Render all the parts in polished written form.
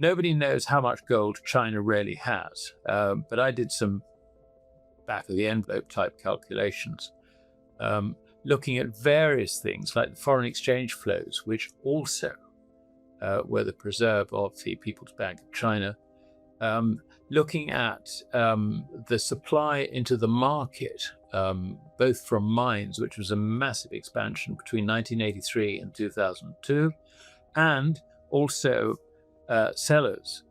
Nobody knows how much gold China really has, but I did some back of the envelope type calculations, looking at various things like the foreign exchange flows, which also were the preserve of the People's Bank of China, looking at the supply into the market, both from mines, which was a massive expansion between 1983 and 2002, and also sellers,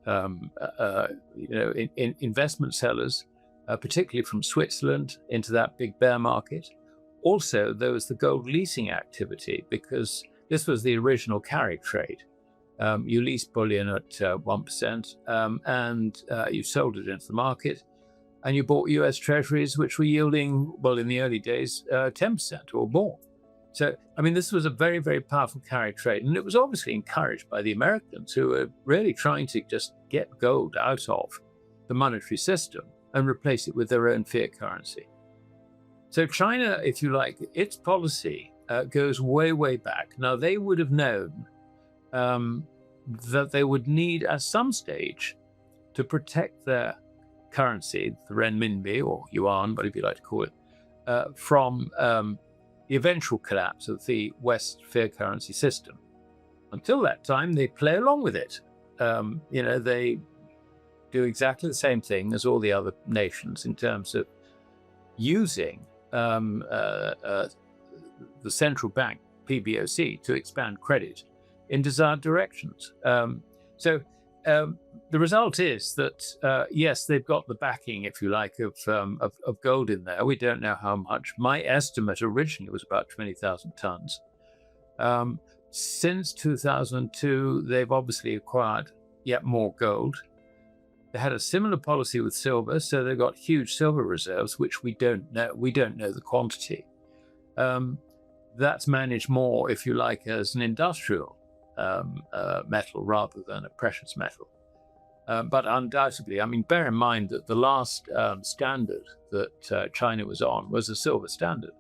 investment sellers, particularly from Switzerland into that big bear market. Also, there was the gold leasing activity, because this was the original carry trade. You leased bullion at 1%, and you sold it into the market, and you bought US Treasuries, which were yielding, well, in the early days, 10% or more. So, I mean, this was a very, very powerful carry trade, and it was obviously encouraged by the Americans, who were really trying to just get gold out of the monetary system and replace it with their own fiat currency. So China, if you like, its policy goes way, way back. Now, they would have known that they would need, at some stage, to protect their currency, the renminbi or yuan, whatever you like to call it, from the eventual collapse of the West fiat currency system. Until that time, they play along with it. They do exactly the same thing as all the other nations in terms of using the central bank, PBOC, to expand credit in desired directions. The result is that, yes, they've got the backing, if you like, of gold in there. We don't know how much. My estimate originally was about 20,000 tons. Since 2002, they've obviously acquired yet more gold. They had a similar policy with silver, so they've got huge silver reserves, which we don't know. We don't know the quantity. That's managed more, if you like, as an industrial metal rather than a precious metal. But undoubtedly, I mean, bear in mind that the last standard that China was on was a silver standard.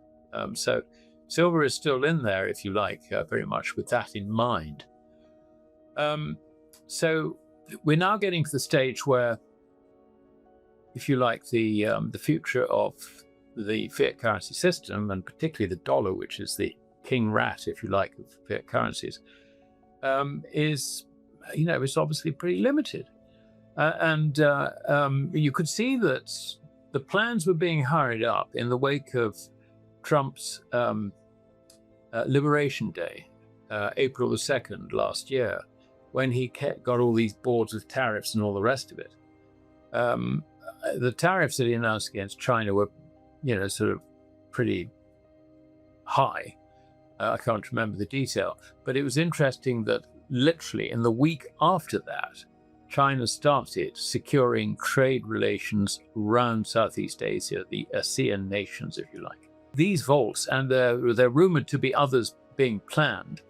So silver is still in there, if you like, very much with that in mind. So we're now getting to the stage where, if you like, the future of the fiat currency system, and particularly the dollar, which is the king rat, if you like, of fiat currencies, is obviously pretty limited. And you could see that the plans were being hurried up in the wake of Trump's Liberation Day, April the 2nd last year, when he got all these boards of tariffs and all the rest of it. The tariffs that he announced against China were, sort of pretty high. I can't remember the detail, but it was interesting that literally in the week after that, China started securing trade relations around Southeast Asia, the ASEAN nations, if you like. These vaults, and there are rumored to be others being planned,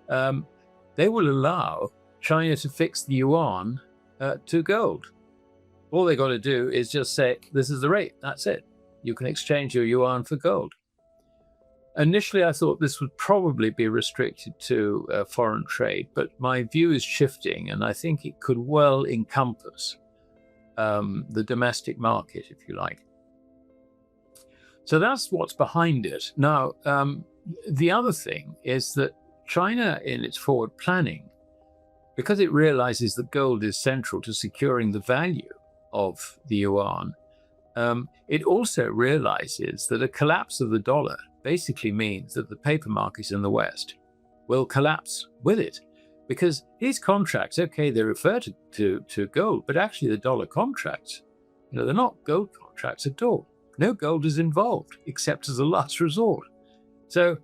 they will allow China to fix the yuan to gold. All they got to do is just say, this is the rate, that's it. You can exchange your yuan for gold. Initially, I thought this would probably be restricted to foreign trade, but my view is shifting, and I think it could well encompass the domestic market, if you like. So that's what's behind it. Now, the other thing is that China, in its forward planning, because it realizes that gold is central to securing the value of the yuan, it also realizes that a collapse of the dollar basically means that the paper market in the West will collapse with it, because these contracts, okay, they refer to gold, but actually the dollar contracts, they're not gold contracts at all. No gold is involved except as a last resort. So,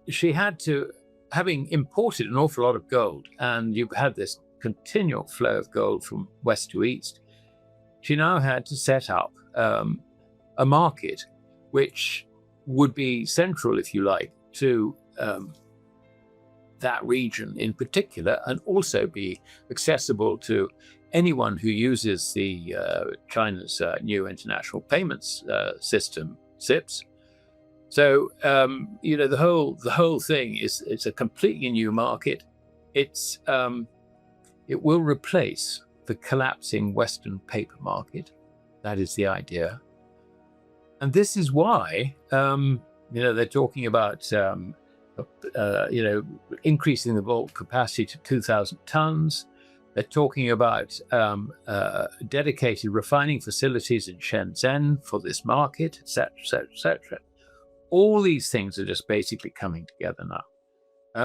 she had to, having imported an awful lot of gold, and you've had this continual flow of gold from west to east, she now had to set up a market which would be central, if you like, to that region in particular, and also be accessible to anyone who uses the China's new international payments system, SIPS. So the whole thing is, it's a completely new market. It's It will replace the collapsing Western paper market. That is the idea. And this is why, they're talking about, increasing the vault capacity to 2,000 tons. They're talking about dedicated refining facilities in Shenzhen for this market, etc., etc., etc. All these things are just basically coming together now.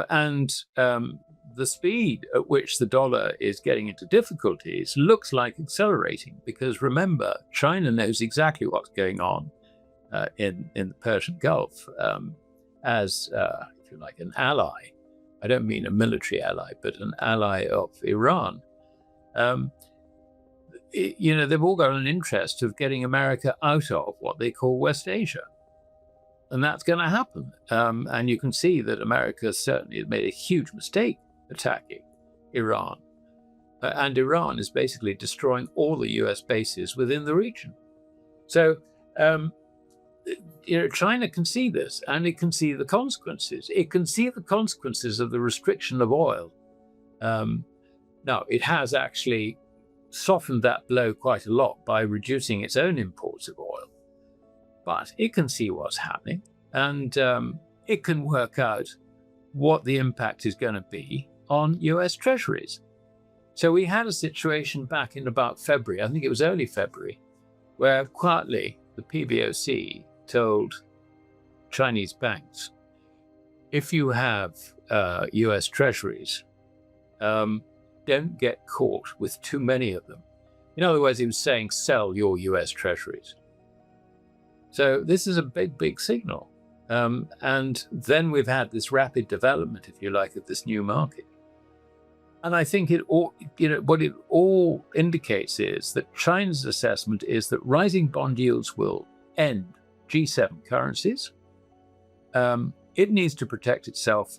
And the speed at which the dollar is getting into difficulties looks like accelerating, because remember, China knows exactly what's going on in the Persian Gulf as, if you like, an ally. I don't mean a military ally, but an ally of Iran. They've all got an interest of getting America out of what they call West Asia. And that's going to happen. And you can see that America certainly has made a huge mistake attacking Iran. And Iran is basically destroying all the US bases within the region. So, China can see this, and it can see the consequences. It can see the consequences of the restriction of oil. Now, it has actually softened that blow quite a lot by reducing its own imports of oil. But it can see what's happening, and it can work out what the impact is going to be on US Treasuries. So we had a situation back in about February, I think it was early February, where quietly the PBOC told Chinese banks, if you have US Treasuries, don't get caught with too many of them. In other words, he was saying, sell your US Treasuries. So this is a big, big signal. And then we've had this rapid development, if you like, of this new market. And I think what it all indicates is that China's assessment is that rising bond yields will end G7 currencies. It needs to protect itself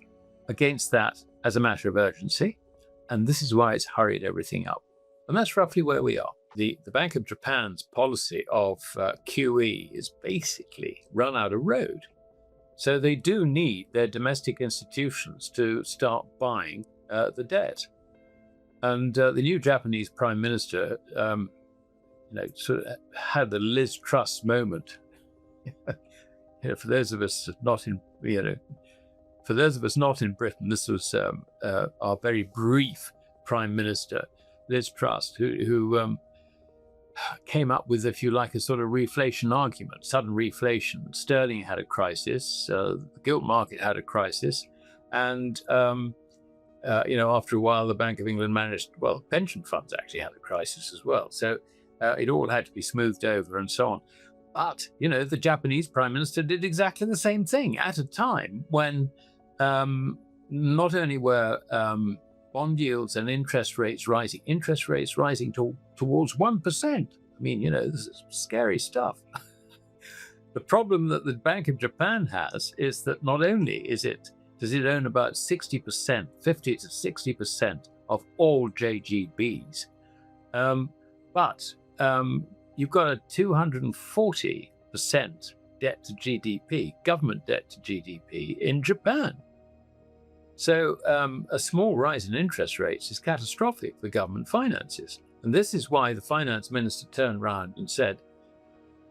against that as a matter of urgency. And this is why it's hurried everything up. And that's roughly where we are. The Bank of Japan's policy of QE is basically run out of road. So they do need their domestic institutions to start buying the debt. And the new Japanese Prime Minister, sort of had the Liz Truss moment. For those of us not in, for those of us not in Britain, this was our very brief Prime Minister, Liz Truss, who came up with, if you like, a sort of reflation argument, sudden reflation. Sterling had a crisis, the gilt market had a crisis, and after a while, the Bank of England pension funds actually had a crisis as well. So it all had to be smoothed over and so on. But, the Japanese Prime Minister did exactly the same thing at a time when not only were bond yields and interest rates rising towards 1%. I mean, this is scary stuff. The problem that the Bank of Japan has is that not only does it own about 60%, 50 to 60% of all JGBs, but you've got a 240% debt to GDP, government debt to GDP in Japan. So a small rise in interest rates is catastrophic for government finances. And this is why the finance minister turned around and said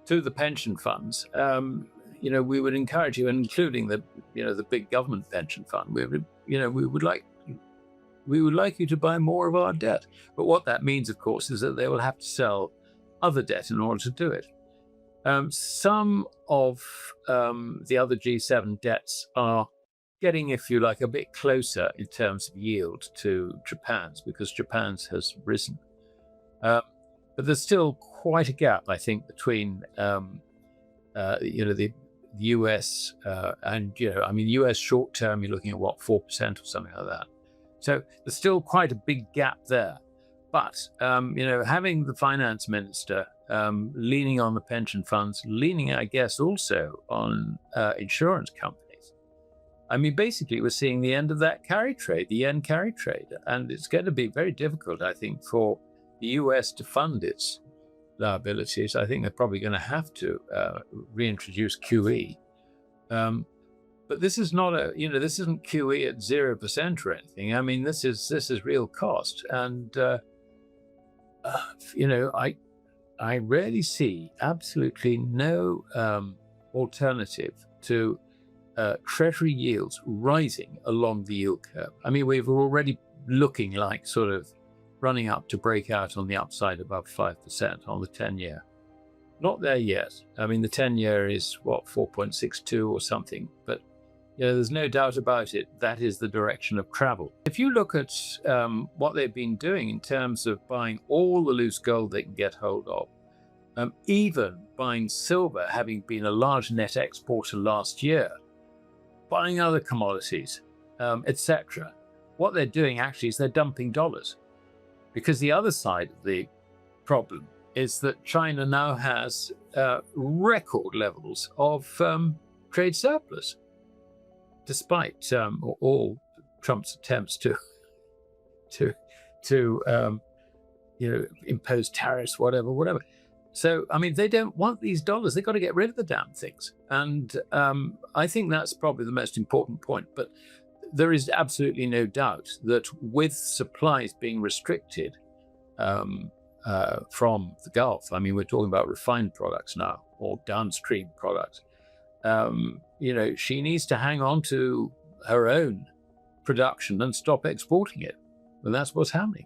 to the pension funds, we would encourage you, including the big government pension fund, we would like you to buy more of our debt. But what that means, of course, is that they will have to sell other debt in order to do it. Some of the other G7 debts are getting, if you like, a bit closer in terms of yield to Japan's, because Japan's has risen. But there's still quite a gap, I think, between the US and US short term. You're looking at 4% or something like that. So there's still quite a big gap there. But having the finance minister leaning on the pension funds, leaning, I guess, also on insurance companies. I mean, basically, we're seeing the end of that carry trade, the yen carry trade. And it's going to be very difficult, I think, for the US to fund its liabilities. I think they're probably going to have to reintroduce QE. But this is not a, this isn't QE at 0% or anything. I mean, this is real cost. And, I rarely see absolutely no alternative to Treasury yields rising along the yield curve. I mean, we're already looking like sort of running up to break out on the upside above 5% on the 10-year. Not there yet. I mean, the 10-year is, 4.62 or something. But, there's no doubt about it. That is the direction of travel. If you look at what they've been doing in terms of buying all the loose gold they can get hold of, even buying silver, having been a large net exporter last year, buying other commodities, etc. What they're doing actually is they're dumping dollars. Because the other side of the problem is that China now has record levels of trade surplus, despite all Trump's attempts to impose tariffs, whatever. So, I mean, they don't want these dollars. They've got to get rid of the damn things. And I think that's probably the most important point. But there is absolutely no doubt that with supplies being restricted from the Gulf, I mean, we're talking about refined products now, or downstream products, she needs to hang on to her own production and stop exporting it. And that's what's happening.